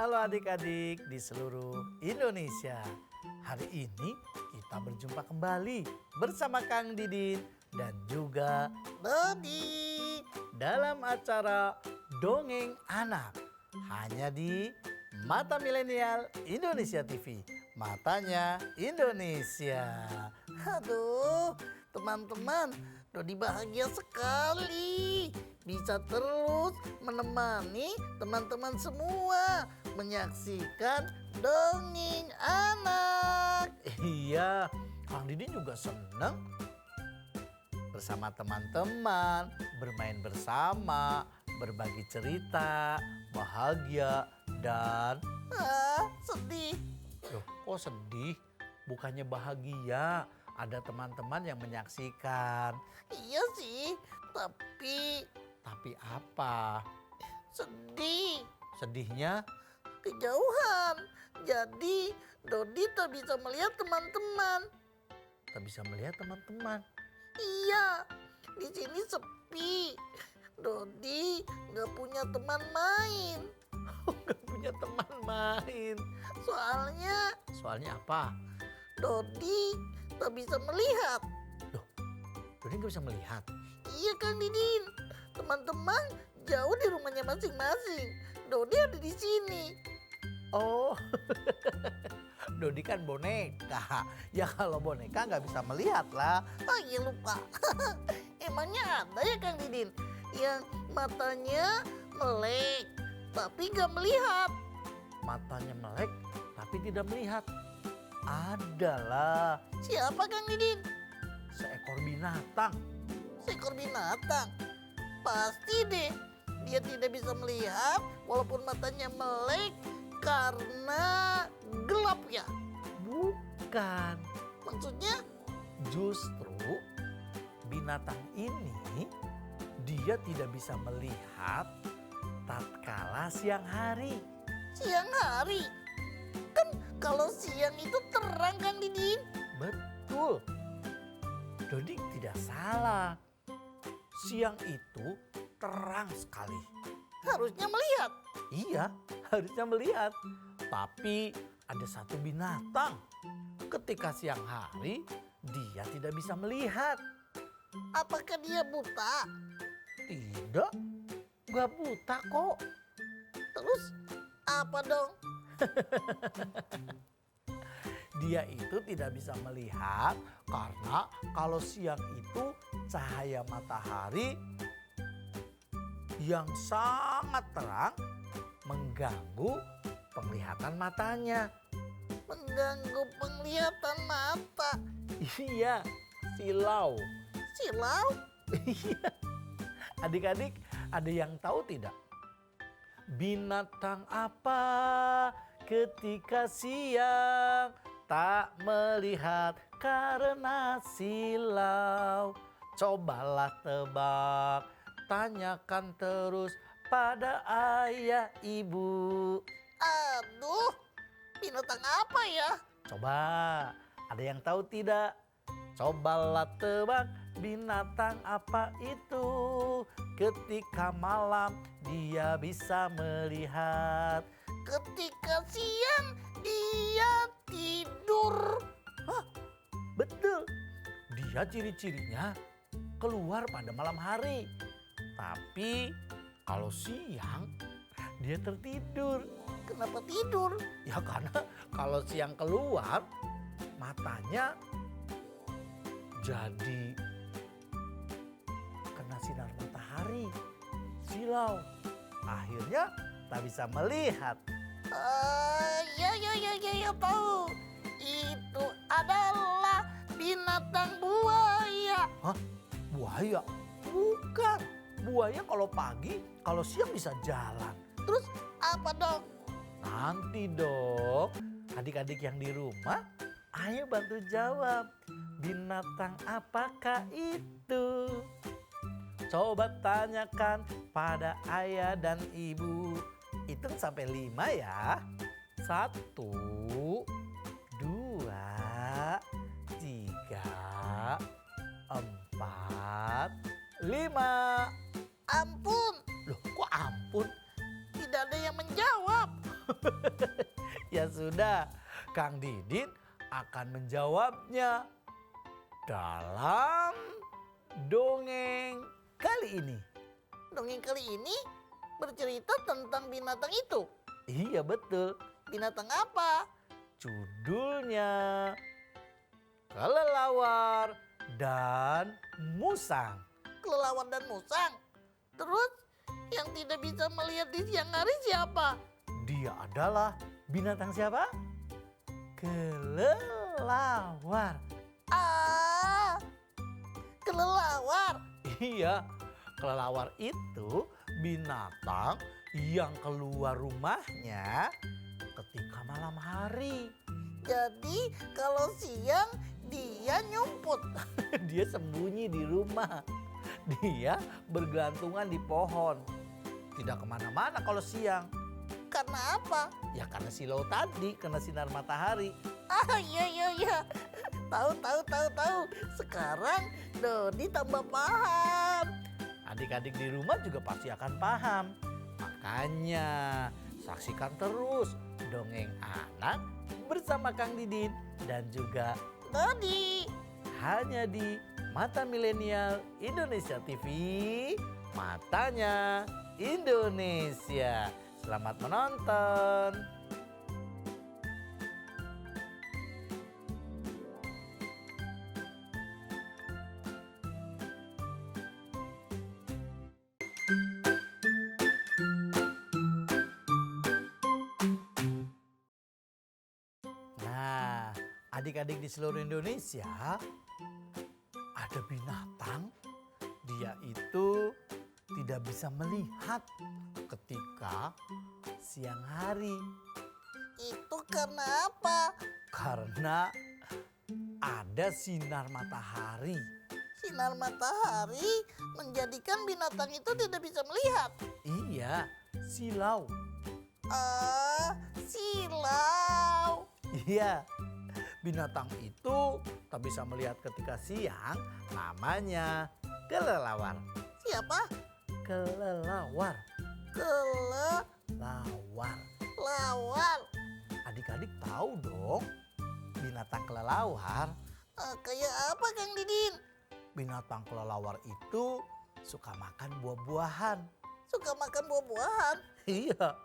Halo adik-adik di seluruh Indonesia. Hari ini kita berjumpa kembali bersama Kang Didin dan juga Dodi dalam acara Dongeng Anak. Hanya di Mata Milenial Indonesia TV. Matanya Indonesia. Aduh, teman-teman, Dodi bahagia sekali bisa terus menemani teman-teman semua menyaksikan Dongeng Anak. Iya, Kang Didin juga senang bersama teman-teman, bermain bersama, berbagi cerita, bahagia, dan sedih. Loh, kok sedih? Bukannya bahagia, ada teman-teman yang menyaksikan. Iya sih, tapi apa? Sedih. Sedihnya? Kejauhan. Jadi Dodi tak bisa melihat teman-teman. Tak bisa melihat teman-teman? Iya, di sini sepi. Dodi nggak punya teman main. Nggak punya teman main. Soalnya apa? Dodi tak bisa melihat. Loh, Dodi nggak bisa melihat? Iya Kang Didin, teman-teman jauh di rumahnya masing-masing. Dodi ada di sini. Oh, Dodi kan boneka. Ya kalau boneka nggak bisa melihat lah. Oh iya lupa. Emangnya ada ya Kang Didin yang matanya melek tapi nggak melihat? Matanya melek tapi tidak melihat. Adalah. Siapa Kang Didin? Seekor binatang. Seekor binatang? Pasti deh. Dia tidak bisa melihat walaupun matanya melek karena gelap ya? Bukan. Maksudnya? Justru binatang ini dia tidak bisa melihat tatkala siang hari. Siang hari? Kan kalau siang itu terang Kang Didin. Betul. Dodi tidak salah. Siang itu terang sekali. Harusnya melihat. Iya, harusnya melihat. Tapi ada satu binatang. Ketika siang hari, dia tidak bisa melihat. Apakah dia buta? Tidak, gak buta kok. Terus apa dong? Dia itu tidak bisa melihat karena kalau siang itu cahaya matahari yang sangat terang mengganggu penglihatan matanya. Mengganggu penglihatan mata? Iya, silau. Silau? Iya. Adik-adik, ada yang tahu tidak? Binatang apa ketika siang tak melihat karena silau? Cobalah tebak, tanyakan terus pada ayah ibu. Aduh, binatang apa ya? Coba, ada yang tahu tidak? Cobalah tebak, binatang apa itu? Ketika malam dia bisa melihat. Ketika siang dia tidur. Hah, betul. Dia ciri-cirinya keluar pada malam hari. Tapi kalau siang dia tertidur. Kenapa tidur? Ya karena kalau siang keluar matanya jadi kena sinar matahari. Silau. Akhirnya tak bisa melihat. Ya tahu. Itu adalah binatang buaya. Hah? Buaya? Bukan. Buaya kalau pagi, kalau siang bisa jalan. Terus apa dong? Nanti dong. Adik-adik yang di rumah, ayo bantu jawab. Binatang apakah itu? Coba tanyakan pada ayah dan ibu. Hitung sampai 5 ya. 1, 2, 3, 4, 5. Ampun. Loh kok ampun? Tidak ada yang menjawab. Ya sudah, Kang Didin akan menjawabnya dalam dongeng kali ini. Dongeng kali ini bercerita tentang binatang itu. Iya betul, Binatang apa? judulnya Kelelawar dan Musang. Kelelawar dan musang. Terus yang tidak bisa melihat di siang hari siapa? Dia adalah binatang siapa? Kelelawar. Ah, kelelawar. Iya, kelelawar itu binatang yang keluar rumahnya ketika malam hari. Jadi kalau siang dia nyumput. Dia sembunyi di rumah. Dia bergelantungan di pohon. Tidak kemana-mana kalau siang. Karena apa? Ya karena silau tadi, kena sinar matahari. Ah, iya. Tahu. Sekarang Dodi tambah paham. Adik-adik di rumah juga pasti akan paham. Makanya saksikan terus dongeng anak bersama Kang Didin dan juga Dodi. hanya di Mata Milenial Indonesia TV, matanya Indonesia. Selamat menonton. Nah, adik-adik di seluruh Indonesia, ada binatang, dia itu tidak bisa melihat ketika siang hari. Itu karena apa? Karena ada sinar matahari. Sinar matahari menjadikan binatang itu tidak bisa melihat. Iya, silau. Ah, silau. Iya, binatang itu tak bisa melihat ketika siang, namanya kelelawar. Siapa? Kelelawar, Kelelawar. lawar. Adik-adik tahu dong binatang kelelawar. Kayak apa Kang Didin? Binatang kelelawar itu suka makan buah-buahan. Suka makan buah-buahan. Iya,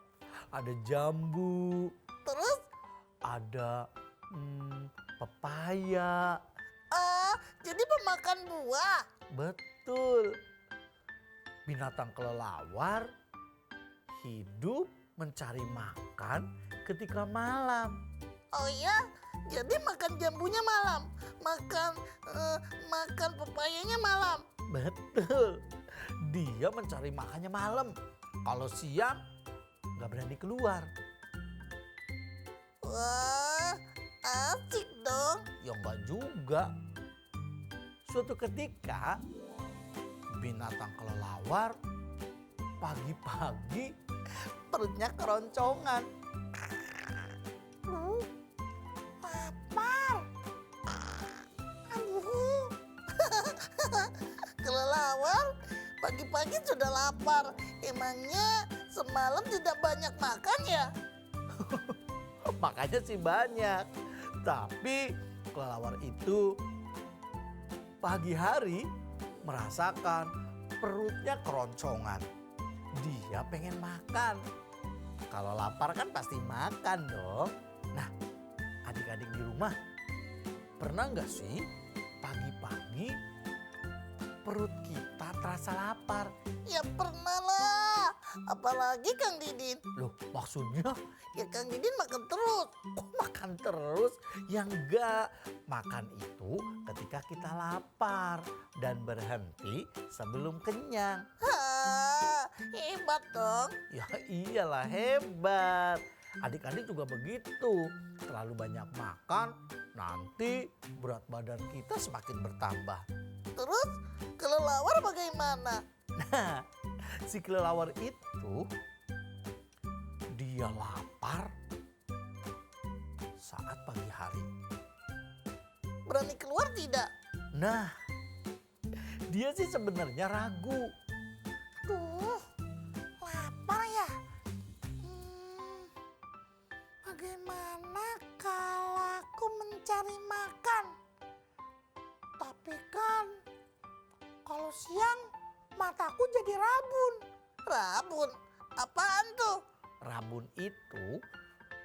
ada jambu, Terus, ada pepaya. jadi pemakan buah. Betul. Binatang kelelawar hidup mencari makan ketika malam. Oh iya, jadi makan jambunya malam. Makan pepayanya malam. Betul. Dia mencari makannya malam. Kalau siang nggak berani keluar. Wah, asik dong. Ya nggak juga. Suatu ketika binatang kelelawar pagi-pagi perutnya keroncongan. Lapar. Aduh. Kelelawar pagi-pagi sudah lapar. Emangnya semalam tidak banyak makan ya? Makanya sih banyak. Tapi kelelawar itu pagi hari merasakan perutnya keroncongan. Dia pengen makan. Kalau lapar kan pasti makan dong. Nah, adik-adik di rumah pernah nggak sih pagi-pagi perut kita terasa lapar? Ya pernah lah. Apalagi Kang Didin. Loh, maksudnya Ya Kang Didin makan terus. kok makan terus? Ya enggak. Makan itu ketika kita lapar dan berhenti sebelum kenyang. Hebat dong. Ya iyalah hebat. Adik-adik juga begitu. Terlalu banyak makan, nanti berat badan kita semakin bertambah. Terus kelelawar bagaimana? Nah, si kelelawar itu dia lapar saat pagi hari. Berani keluar tidak? Nah, dia sih sebenarnya ragu. Duh, lapar ya. Hmm, makan. Tapi kan kalau siang mataku jadi rabun. Rabun? Apaan tuh? Rabun itu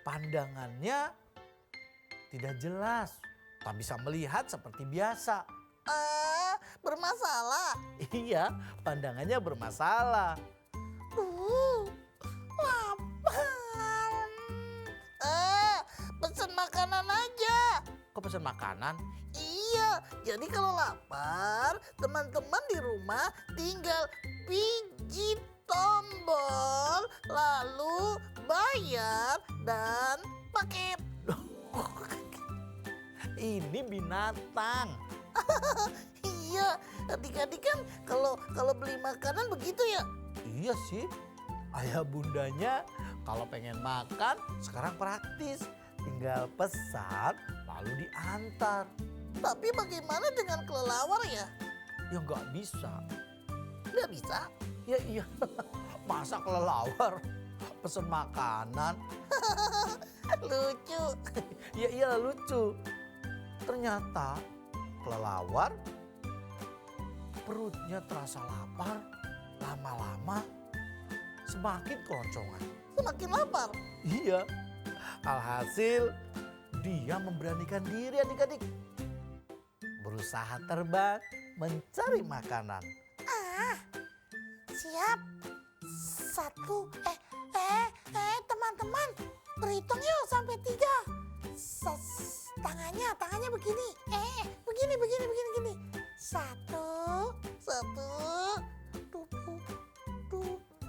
pandangannya tidak jelas, tak bisa melihat seperti biasa. Bermasalah. Iya, pandangannya bermasalah. Lapar. Pesen makanan aja. Kok pesan makanan? Iya, jadi kalau lapar, teman-teman di rumah tinggal pijit tombol, lalu bayar dan paket. Ini binatang. Iya, adik-adik kan kalau beli makanan begitu ya. Iya sih, ayah bundanya kalau pengen makan sekarang praktis. Tinggal pesan lalu diantar. Tapi bagaimana dengan kelelawar ya? Ya nggak bisa. Nggak bisa. Ya iya, masa kelelawar pesen makanan? Lucu. Ya iya lucu. Ternyata kelelawar perutnya terasa lapar, lama-lama semakin keroncongan. Semakin lapar. Iya, alhasil dia memberanikan diri adik-adik. Berusaha terbang mencari makanan. Siap. 1, teman-teman, berhitung yuk sampai 3. Tangannya begini. Begini. 1,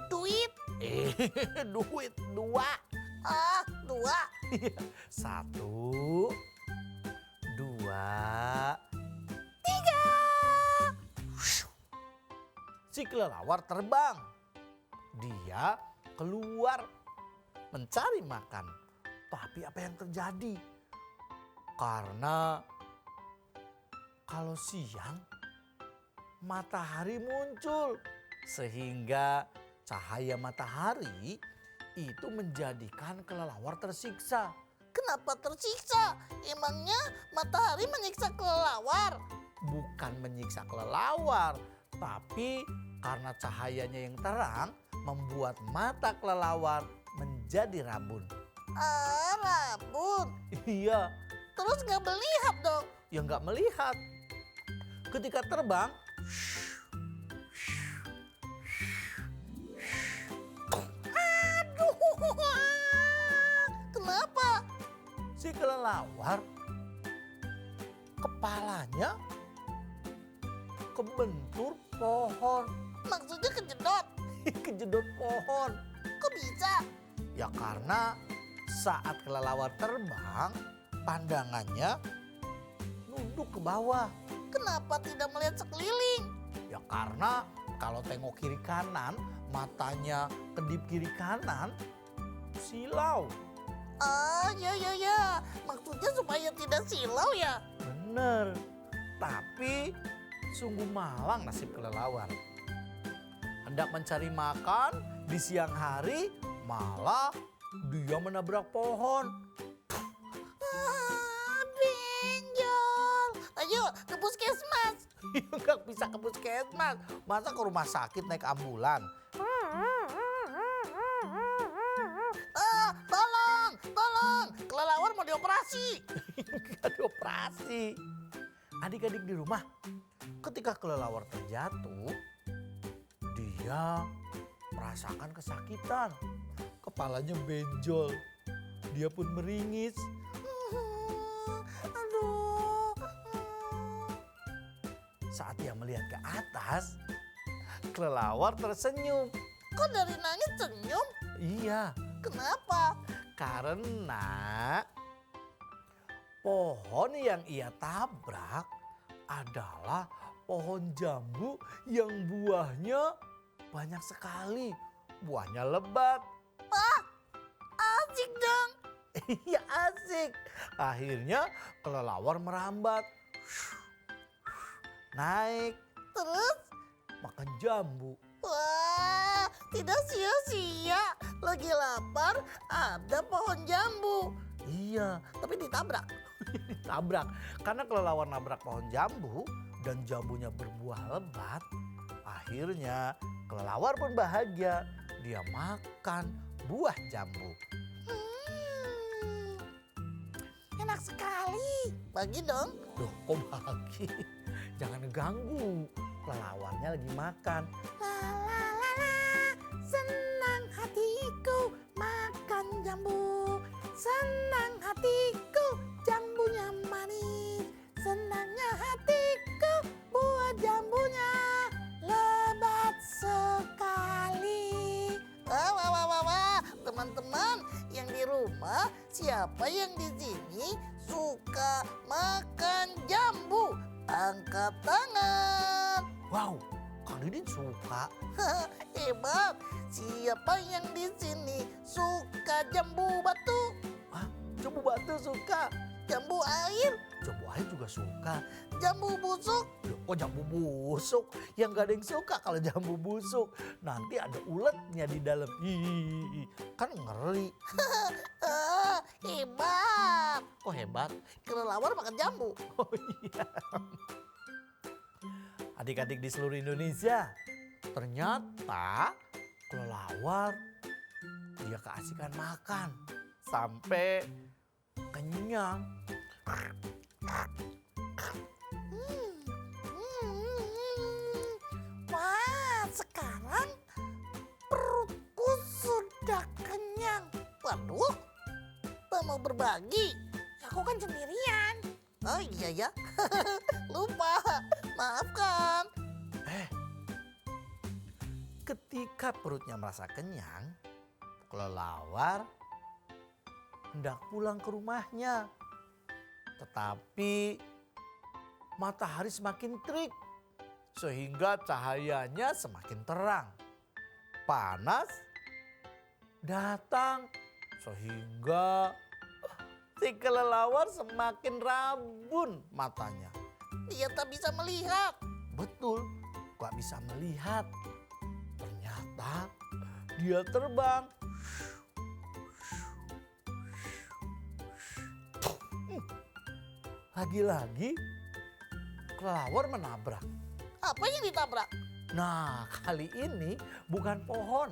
duit. Duit 2. 2. 1, 2. 3. Si kelelawar terbang. Dia keluar mencari makan. Tapi apa yang terjadi? Karena kalau siang matahari muncul sehingga cahaya matahari itu menjadikan kelelawar tersiksa. Kenapa tersiksa? Emangnya matahari menyiksa kelelawar? Bukan menyiksa kelelawar, tapi karena cahayanya yang terang membuat mata kelelawar menjadi rabun. Rabun. Iya, Terus nggak melihat dong? ya nggak melihat. Ketika terbang, Aduh, kenapa? si kelelawar kepalanya kebentur pohon. Maksudnya kejedot? Kejedot pohon. Kok bisa? Ya karena saat kelelawar terbang, pandangannya nunduk ke bawah. Kenapa tidak melihat sekeliling? Ya karena kalau tengok kiri kanan, matanya kedip kiri kanan, silau. Ya. Maksudnya supaya tidak silau ya? Bener. Tapi sungguh malang nasib kelelawar. Hendak mencari makan di siang hari, malah dia menabrak pohon. Benjol. Ayo ke puskesmas. Nggak bisa ke puskesmas. Masa ke rumah sakit naik ambulan? Tolong. Kelelawar mau dioperasi. Nggak dioperasi. Adik-adik di rumah, ketika kelelawar terjatuh, dia merasakan kesakitan. Kepalanya benjol. Dia pun meringis. Aduh. Saat dia melihat ke atas, kelelawar tersenyum. Kok dari nangis senyum? Iya, Kenapa? karena pohon yang ia tabrak adalah pohon jambu yang buahnya banyak sekali. Buahnya lebat. Asik dong. Iya asik. Akhirnya kelelawar merambat. Naik Terus? makan jambu. Wah, tidak sia-sia. Lagi lapar, ada pohon jambu. Iya, Tapi ditabrak. ditabrak. Karena kelelawar nabrak pohon jambu dan jambunya berbuah lebat, akhirnya kelelawar pun bahagia. Dia makan buah jambu. Enak sekali. Bagi dong. Loh, kok bagi? Jangan ngeganggu. Kelelawarnya lagi makan. La la la la, senang hatiku makan jambu. Senang hatiku jambunya manis. Senangnya hatiku buah jambunya lebat sekali. Wah, wah, wah, wah, wah. Teman-teman yang di rumah, siapa yang di sini suka makan jambu? Angkat tangan. Wow, Kang Didin suka. Hebat. Siapa yang di sini suka jambu batu? Ah, jambu batu suka. Jambu air? Jambu air juga suka. Jambu busuk? Loh, kok jambu busuk? Yang gak ada yang suka kalau jambu busuk. Nanti ada uletnya di dalam. Ih, kan ngeri. Hebat. Kok hebat? Kelelawar makan jambu. Oh iya. Adik-adik di seluruh Indonesia, ternyata kelelawar dia keasikan makan sampai kenyang. Wah, sekarang perutku sudah kenyang. Waduh, tak mau berbagi. Aku kan sendirian. Oh iya ya, lupa. Maafkan. Ketika perutnya merasa kenyang, kelelawar hendak pulang ke rumahnya. Tetapi matahari semakin terik sehingga cahayanya semakin terang. Panas datang sehingga si kelelawar semakin rabun matanya. Dia tak bisa melihat. Betul, gak bisa melihat. Ternyata dia terbang. Lagi-lagi kelelawar menabrak. Apa yang ditabrak? Nah, kali ini bukan pohon,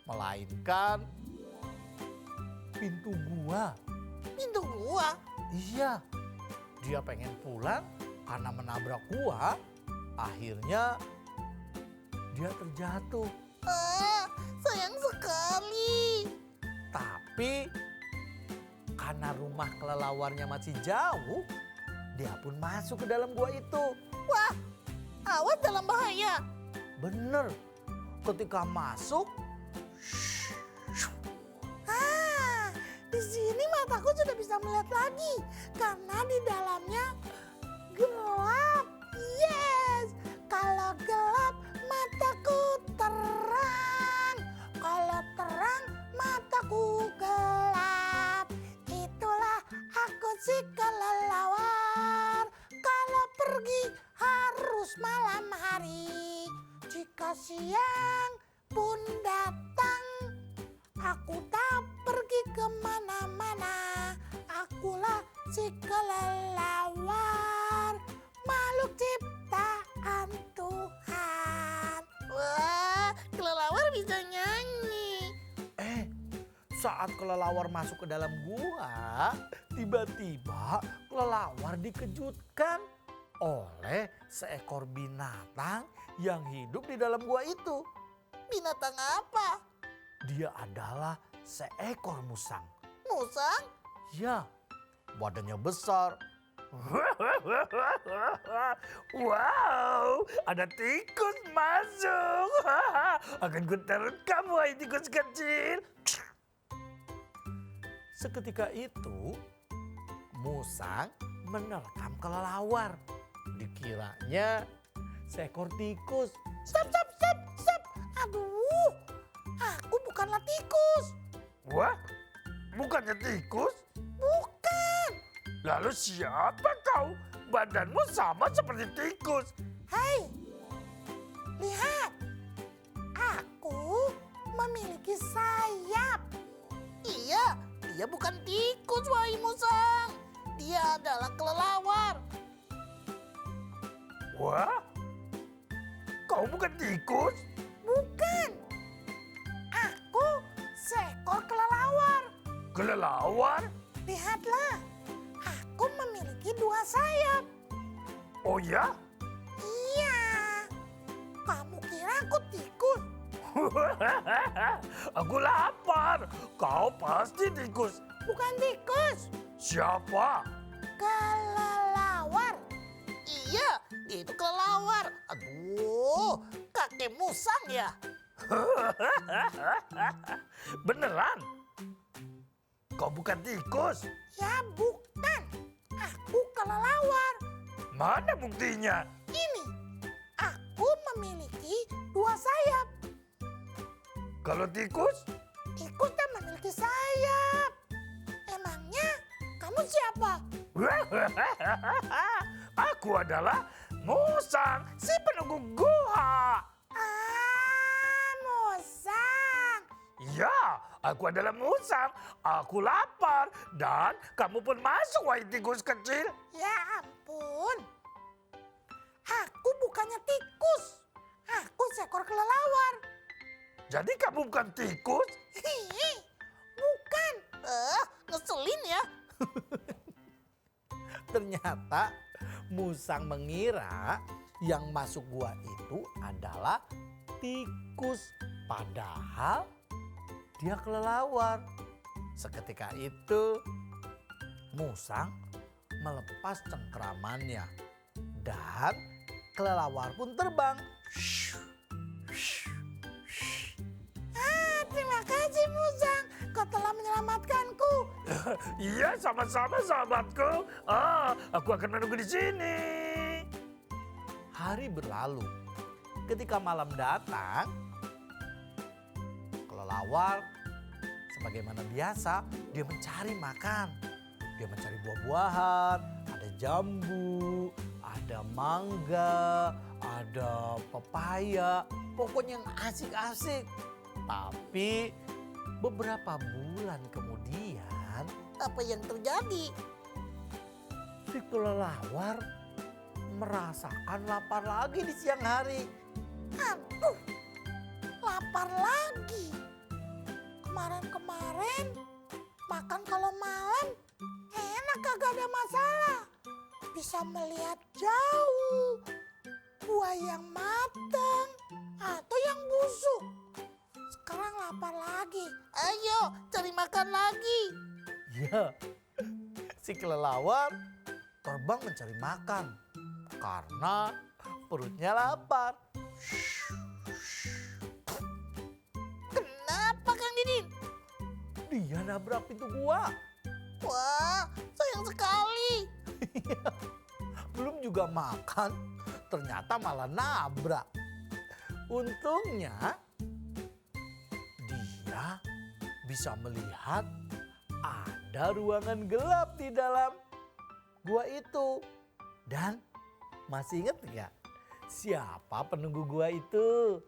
melainkan pintu gua. Pintu gua. Iya, dia pengen pulang karena menabrak gua. Akhirnya dia terjatuh. Ah, sayang sekali. Tapi karena rumah kelelawarnya masih jauh, dia pun masuk ke dalam gua itu. Wah, awas dalam bahaya. Bener, ketika masuk, Di sini mataku sudah bisa melihat lagi karena di dalamnya gelap. Yes, kalau gelap mataku terang. Kalau terang mataku gelap. Itulah aku si kelelawar. Kalau pergi harus malam hari. Jika siang pun datang, aku tak pergi kemana-mana. Akulah si kelelawar, makhluk ciptaan Tuhan. Wah, kelelawar bisa nyanyi. saat kelelawar masuk ke dalam gua, tiba-tiba kelelawar dikejutkan oleh seekor binatang yang hidup di dalam gua itu. Binatang apa? Dia adalah seekor musang. Musang? Ya, badannya besar. Wow, ada tikus masuk. Akan kuterut kamu, hai tikus kecil. Seketika itu, musang menerkam kelelawar. Dikiranya seekor tikus. Stop, stop, stop, stop. Aduh, aku bukanlah tikus. Wah, bukannya tikus? Bukan. Lalu siapa kau? Badanmu sama seperti tikus. Hei, lihat. Aku memiliki sayap. Iya, dia bukan tikus, wahai musang. Dia adalah kelelawar. Wah, kau bukan tikus? Bukan. Aku seekor kelelawar. Kelelawar? Lihatlah, aku memiliki 2 sayap. Oh ya? Iya. Kamu kira aku tikus? Aku lapar. Kau pasti tikus. Bukan tikus. Siapa? Kelelawar. Iya, dia itu kelelawar. Aduh, kakek musang ya. Beneran? Kau bukan tikus? Ya bukan. Aku kelelawar. Mana buktinya? Ini, aku memiliki 2 sayap. Kalau tikus? Tikus tak memiliki sayap. Emangnya kamu siapa? Aku adalah musang, si penunggu gua. Ah, musang. Ya, aku adalah musang. Aku lapar dan kamu pun masuk, wahai tikus kecil. Ya ampun. Aku bukannya tikus. Aku seekor kelelawar. Jadi kamu bukan tikus? Hihi, bukan. Ngeselin ya. Ternyata musang mengira yang masuk gua itu adalah tikus. Padahal dia kelelawar. Seketika itu musang melepas cengkramannya dan kelelawar pun terbang. Terima kasih musang. Kau telah menyelamatkanku. Iya, sama-sama sahabatku. Aku akan menunggu di sini. Hari berlalu. Ketika malam datang, kelelawar sebagaimana biasa dia mencari makan. Dia mencari buah-buahan, ada jambu, ada mangga, ada pepaya, pokoknya yang asik-asik. Tapi beberapa bulan kemudian Apa yang terjadi? si kelelawar merasakan lapar lagi di siang hari. Aduh, lapar lagi. Kemarin-kemarin makan kalau malam enak, kagak ada masalah. Bisa melihat jauh, buah yang matang atau yang busuk. Sekarang lapar lagi. Ayo cari makan lagi. Ya, si kelelawar terbang mencari makan karena perutnya lapar. Kenapa Kang Didin? Dia nabrak pintu gua. Wah, sayang sekali. Belum juga makan, ternyata malah nabrak. Untungnya dia bisa melihat ada ruangan gelap di dalam gua itu. Dan masih ingat nggak siapa penunggu gua itu?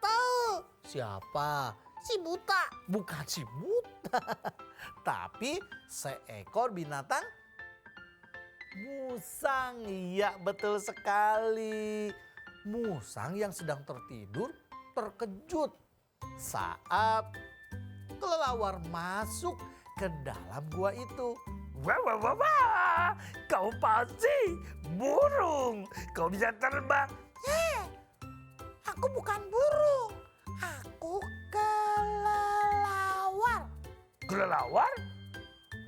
Tahu. Siapa? Si buta. Bukan si buta, tapi seekor binatang musang. Iya, betul sekali. Musang yang sedang tertidur terkejut saat kelelawar masuk ke dalam gua itu. Wah, wah, wah, wah. Kau pasti burung. Kau bisa terbang. Aku bukan burung. Aku kelelawar. Kelelawar?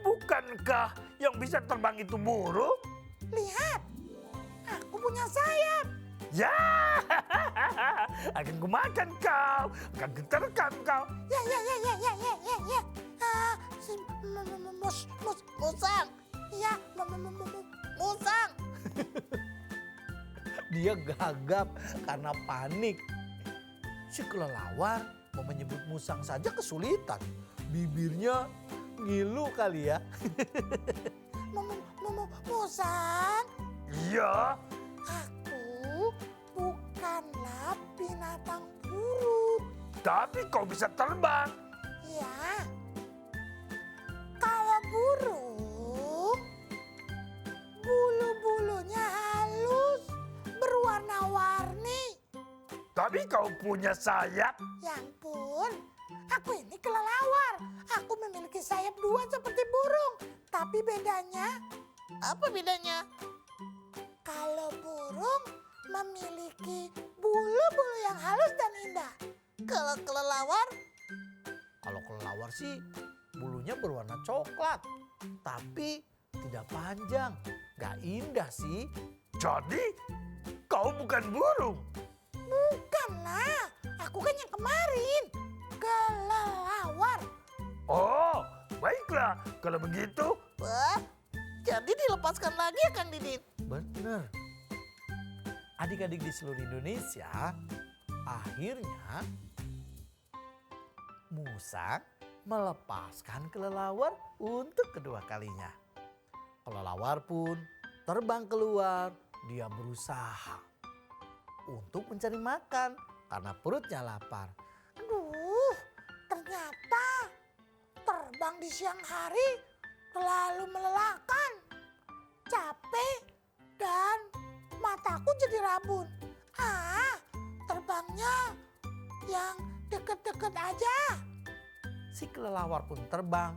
Bukankah yang bisa terbang itu burung? Lihat, aku punya sayap. Ya, akan kumakan kau, akan kuterkam kau. Ya. Musang. Ya, musang. Dia gagap karena panik. Si kelelawar mau menyebut musang saja kesulitan. Bibirnya ngilu kali ya. Musang, Iya, aku bukanlah binatang buruk. tapi kau bisa terbang. Ya, kalau burung tapi kau punya sayap. Ya ampun, aku ini kelelawar. Aku memiliki sayap 2 seperti burung. Tapi bedanya, Apa bedanya? kalau burung memiliki bulu-bulu yang halus dan indah. Kalau kelelawar, Kalau kelelawar sih bulunya berwarna coklat, tapi tidak panjang, gak indah sih. Jadi kau bukan burung. Bukanlah, aku kan yang kemarin. Kelelawar. Oh, baiklah. Kalau begitu, wah, jadi dilepaskan lagi ya Kang Didin. Bener. Adik-adik di seluruh Indonesia, akhirnya Musang melepaskan kelelawar untuk kedua kalinya. Kelelawar pun terbang keluar, dia berusaha untuk mencari makan karena perutnya lapar. Aduh, ternyata terbang di siang hari terlalu melelahkan. Capek dan mataku jadi rabun. Terbangnya yang deket-deket aja. Si kelelawar pun terbang.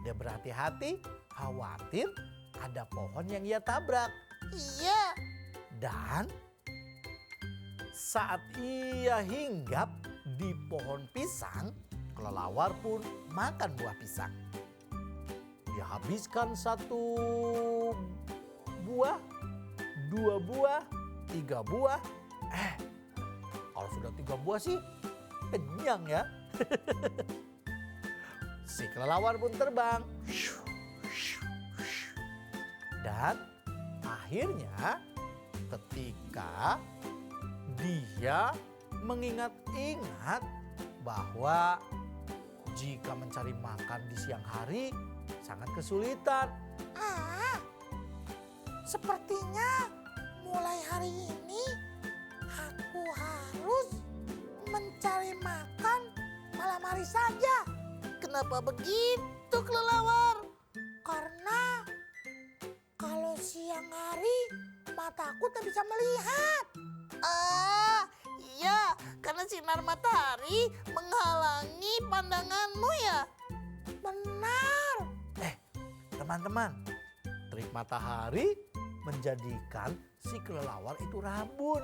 Dia berhati-hati, khawatir ada pohon yang ia tabrak. Iya, Dan saat ia hinggap di pohon pisang, kelelawar pun makan buah pisang. Dia habiskan 1 buah, 2 buah, 3 buah. Kalau sudah 3 buah sih kenyang ya. Si kelelawar pun terbang. Dan akhirnya ketika dia mengingat-ingat bahwa jika mencari makan di siang hari sangat kesulitan. Sepertinya mulai hari ini aku harus mencari makan malam hari saja. kenapa begitu kelelawar? Karena kalau siang hari mataku tak bisa melihat. Ah, iya, karena sinar matahari menghalangi pandanganmu ya. Benar. Teman-teman, terik matahari menjadikan si kelelawar itu rabun.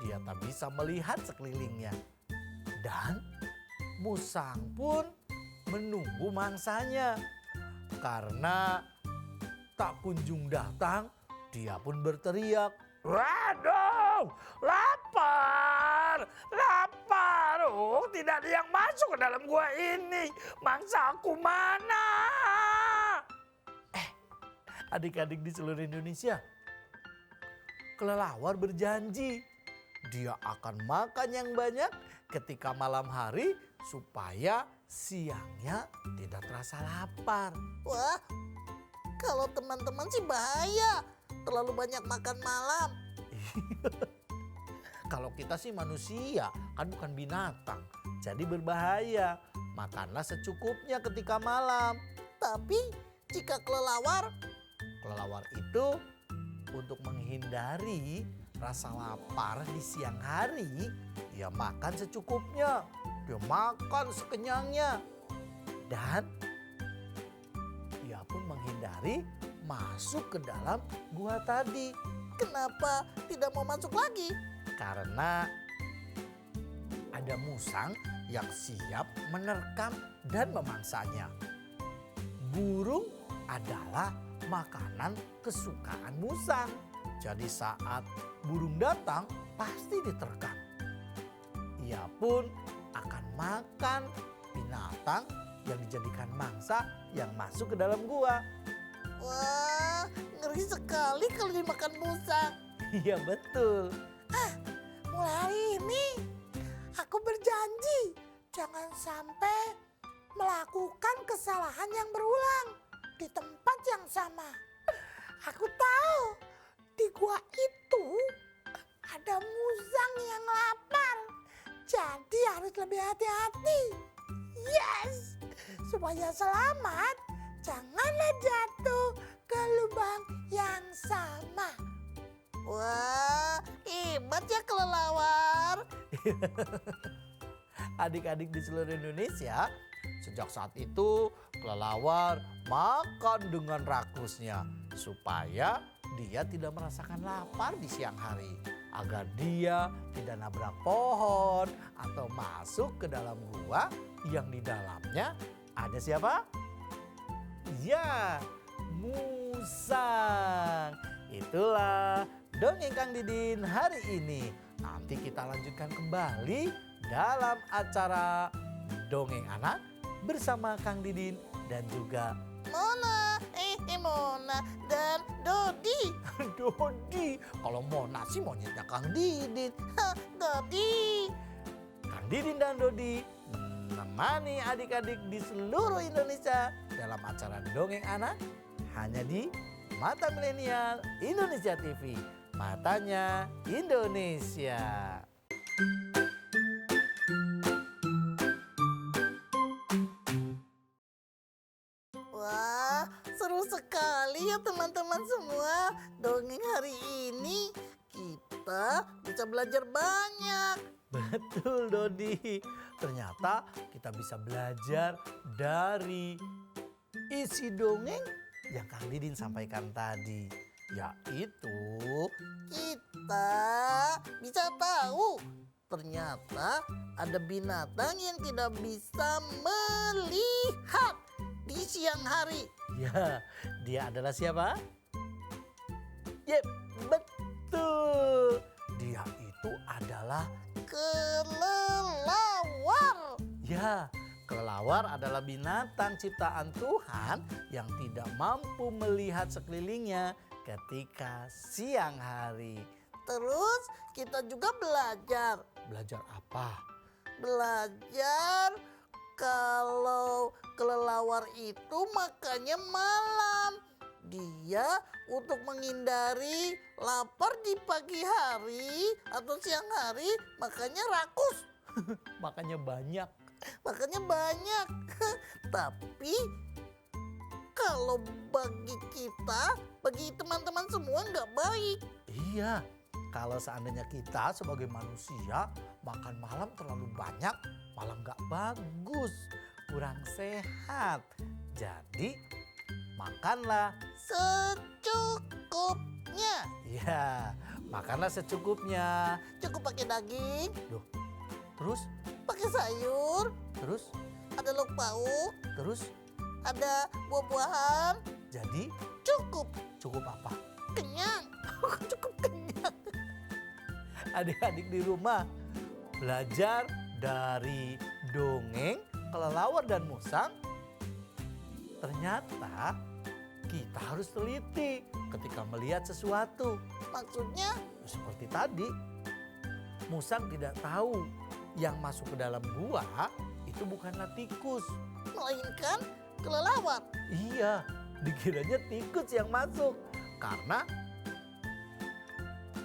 Dia tak bisa melihat sekelilingnya. Dan musang pun menunggu mangsanya. Karena tak kunjung datang, dia pun berteriak. Waduh, lapar, lapar. Oh, tidak ada yang masuk ke dalam gua ini. Mangsaku mana? Adik-adik di seluruh Indonesia, kelelawar berjanji dia akan makan yang banyak ketika malam hari supaya siangnya tidak terasa lapar. Wah, kalau teman-teman sih bahaya. Terlalu banyak makan malam. Kalau kita sih manusia, kan bukan binatang. Jadi berbahaya. Makanlah secukupnya ketika malam. Tapi jika kelelawar, Itu untuk menghindari rasa lapar di siang hari, dia makan secukupnya. Dia makan sekenyangnya. Dan dia pun menghindari masuk ke dalam gua tadi. kenapa tidak mau masuk lagi? Karena ada musang yang siap menerkam dan memangsanya. Burung adalah makanan kesukaan musang. Jadi saat burung datang pasti diterkam. Ia pun akan makan binatang yang dijadikan mangsa yang masuk ke dalam gua. Wah, ngeri sekali kalau dimakan musang. Iya betul. Mulai hari ini aku berjanji jangan sampai melakukan kesalahan yang berulang di tempat yang sama. Aku tahu di gua itu ada musang yang lapar. Jadi harus lebih hati-hati. Yes! Supaya selamat, janganlah jatuh ke lubang yang sama. Wah, hebat ya kelelawar. Adik-adik di seluruh Indonesia, sejak saat itu kelelawar makan dengan rakusnya supaya dia tidak merasakan lapar di siang hari. Agar dia tidak nabrak pohon atau masuk ke dalam gua yang di dalamnya ada siapa? Ya, musang. Itulah dongeng Kang Didin hari ini. Nanti kita lanjutkan kembali dalam acara Dongeng Anak bersama Kang Didin dan juga Mona, Mona dan Dodi. Dodi. Kalau Mona sih monyetnya Kang Didin. Dodi. Kang Didin dan Dodi menemani adik-adik di seluruh Indonesia dalam acara Dongeng Anak hanya di Mata Milenial Indonesia TV. Matanya Indonesia. Wah, seru sekali ya teman-teman semua. Dongeng hari ini kita bisa belajar banyak. Betul Dodi. Ternyata kita bisa belajar dari isi dongeng yang Kang Didin sampaikan tadi. Yaitu Kita bisa tahu ternyata ada binatang yang tidak bisa melihat di siang hari. ya, dia adalah siapa? Yep, betul. Dia itu adalah Kelelawar. ya, kelelawar adalah binatang ciptaan Tuhan yang tidak mampu melihat sekelilingnya ketika siang hari. Terus kita juga belajar. Belajar apa? Belajar kalau kelelawar itu makannya malam. Dia untuk menghindari lapar di pagi hari atau siang hari makannya rakus. Makanya banyak. Makannya banyak. Tapi kalau bagi kita, bagi teman-teman semua nggak baik. Iya, kalau seandainya kita sebagai manusia makan malam terlalu banyak, malah nggak bagus, kurang sehat. Jadi makanlah, Secukupnya. ya, makanlah secukupnya. Cukup pakai daging, Terus, pakai sayur, terus, ada lauk pauk, terus. ada buah-buahan. Jadi Cukup cukup apa? kenyang. Cukup kenyang. Adik-adik di rumah belajar dari dongeng kelelawar dan musang. Ternyata kita harus teliti ketika melihat sesuatu. Maksudnya Seperti tadi, musang tidak tahu yang masuk ke dalam gua itu bukanlah tikus. melainkan kelelawar. Iya, dikiranya tikus yang masuk. Karena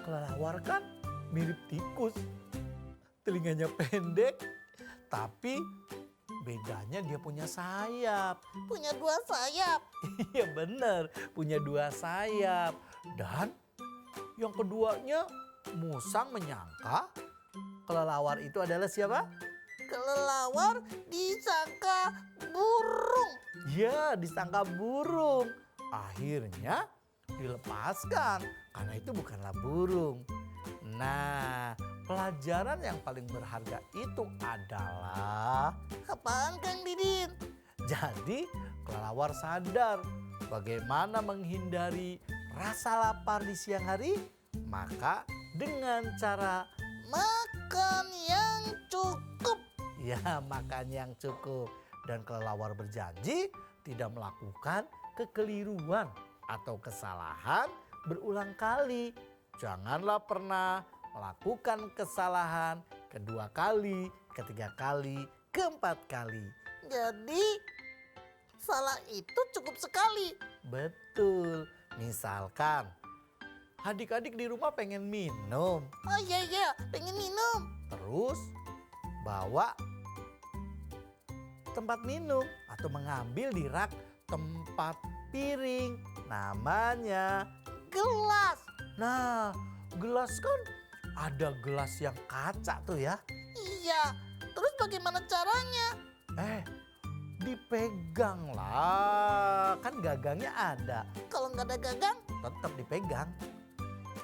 kelelawar kan mirip tikus. Telinganya pendek, tapi bedanya dia punya sayap. Punya 2 sayap. Iya bener, punya 2 sayap. Dan yang keduanya, musang menyangka kelelawar itu adalah siapa? Kelelawar disangka burung. Ya, disangka burung. Akhirnya dilepaskan karena itu bukanlah burung. Nah, pelajaran yang paling berharga itu adalah Apaan Kang Didin? jadi kelelawar sadar bagaimana menghindari rasa lapar di siang hari, maka dengan cara Makan yang cukup. ya makan yang cukup. Dan kelelawar berjanji tidak melakukan kekeliruan atau kesalahan berulang kali. Janganlah pernah melakukan kesalahan kedua kali, ketiga kali, keempat kali. Jadi salah itu cukup sekali. Betul. Misalkan adik-adik di rumah pengen minum, Oh iya, pengen minum. terus bawa tempat minum atau mengambil di rak tempat piring. Namanya Gelas. Nah, gelas kan ada gelas yang kaca tuh ya. Iya, terus bagaimana caranya? Dipegang lah, kan gagangnya ada, Kalau nggak ada gagang, tetap dipegang.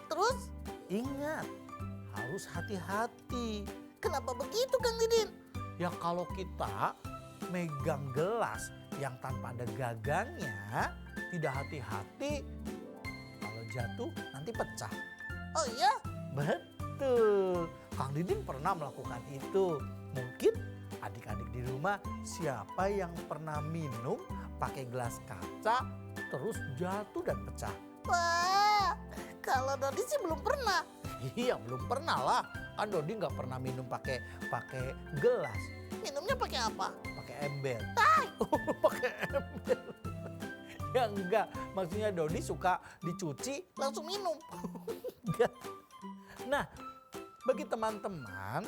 terus Ingat, harus hati-hati. kenapa begitu Kang Didin? Ya kalau kita megang gelas yang tanpa ada gagangnya, tidak hati-hati, kalau jatuh nanti pecah. Oh iya, Betul, Kang Didin pernah melakukan itu. Mungkin adik-adik di rumah siapa yang pernah minum pakai gelas kaca terus jatuh dan pecah? wah, kalau Dodi sih belum pernah. Iya belum pernah lah, kan Dodi nggak pernah minum pakai gelas, Minumnya pakai apa? pakai ember. Pakai ember. Ya enggak, maksudnya Dodi suka dicuci. Langsung minum. Enggak. Nah, bagi teman-teman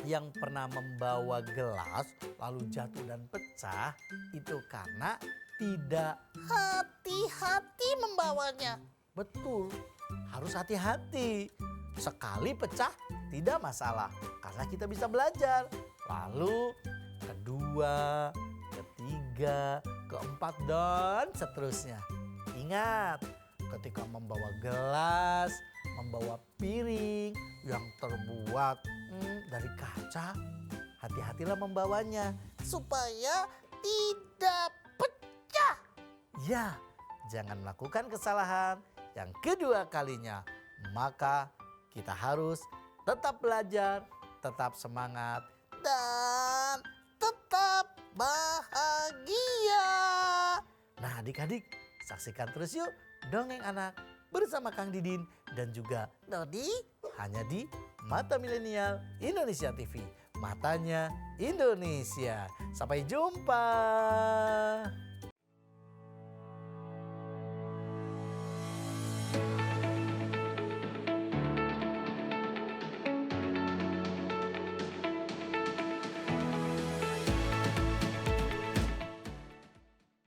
yang pernah membawa gelas lalu jatuh dan pecah, itu karena tidak Hati-hati membawanya. betul. Harus hati-hati. Sekali pecah tidak masalah karena kita bisa belajar. Lalu kedua, ketiga, keempat dan seterusnya. Ingat, ketika membawa gelas, membawa piring yang terbuat dari kaca, hati-hatilah membawanya. Supaya tidak pecah. Ya, jangan melakukan kesalahan yang kedua kalinya. Maka kita harus tetap belajar, tetap semangat. Dan tetap bahagia. Nah adik-adik, saksikan terus yuk Dongeng Anak bersama Kang Didin dan juga Dodi, hanya di Mata Milenial Indonesia TV. Matanya Indonesia. Sampai jumpa.